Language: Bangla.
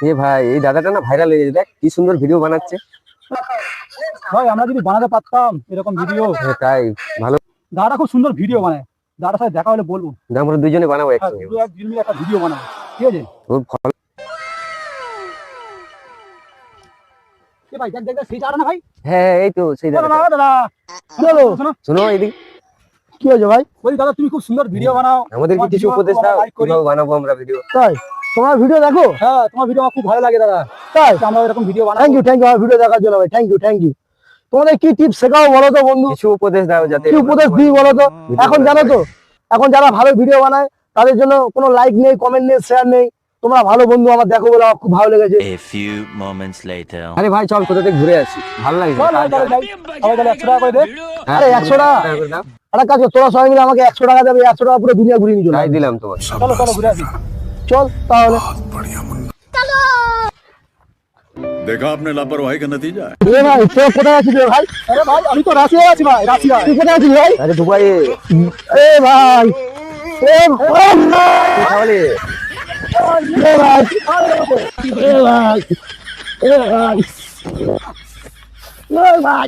এ ভাই এই দাদাটা না ভাইরাল হয়ে গেছে, দেখ কি সুন্দর ভিডিও বানাচ্ছে। ভাই আমরা যদি বানাতে পারতাম এরকম ভিডিও। তাই ভালো। দাদাটা খুব সুন্দর ভিডিও বানায়, দাদার সাথে দেখা হলে বলবো। আমরা দুজনে বানাবো হ্যাঁ, একসঙ্গে। দুজন মিলে একটা ভিডিও বানাবো, ঠিক আছে? ওর ফল এ ভাই দেখ দেখ দেখ, সেই চাটা না ভাই? হ্যাঁ এই তো সেই দাদা দাদা। দাদা শোনো শোনো, শোনো এদিক, কি হয়েছে ভাই? ওই দাদা তুমি খুব সুন্দর ভিডিও বানাও, আমাদের তোমার কিছু video উপদেশ আমরা দাও like করি। কিভাবে বানাবো আমরা ভিডিও। তাই তোমার ভিডিও দেখো? হ্যাঁ তোমার ভিডিও আমার খুব ভালো লাগে দাদা, তাই আমরা এরকম ভিডিও বানাবো। থ্যাংক ইউ আমার ভিডিও দেখার জন্য ভাই, থ্যাংক ইউ। তোমাদের কি টিপস শেখাও বলো তো বন্ধু, কিছু উপদেশ দাও যাতে কি উপদেশ দিই বলো তো? এখন জানো তো, এখন যারা ভালো ভিডিও বানায় তাদের জন্য কোনো লাইক নেই, কমেন্ট নেই, শেয়ার নেই। তোমরা ভালো বন্ধু, আমার দেখো বলে আমার খুব ভালো লেগেছে। A few moments later. আরে ভাই চল কোথা থেকে ঘুরে আসি, ভালো লাগে। চল ভাই তাহলে যাই, সবাই তাহলে 100 টাকা করে দে। আরে 100 টাকা? একটা কাজ কর, তোরা সবাই মিলে আমাকে 100 টাকা দেবে, 100 টাকা পুরো দুনিয়া ঘুরিয়ে নিয়ে চলে তাই আসবে। দিলাম তোমার। চলো চলো ঘুরে আসি। চল তাহলে। देखा आपने लापरवाही का नतीजा है। এ ভাই তোর কোথায় আছিস রে ভাই? আরে ভাই আমি তো রাশিয়ায় আছি ভাই, রাশিয়ায়। তুই কোথায় আছিস ভাই? আরে দুবাই এ ভাই, এ ভাই, তাহলে এ ভাই, এ ভাই, এ ভাই, এ ভাই।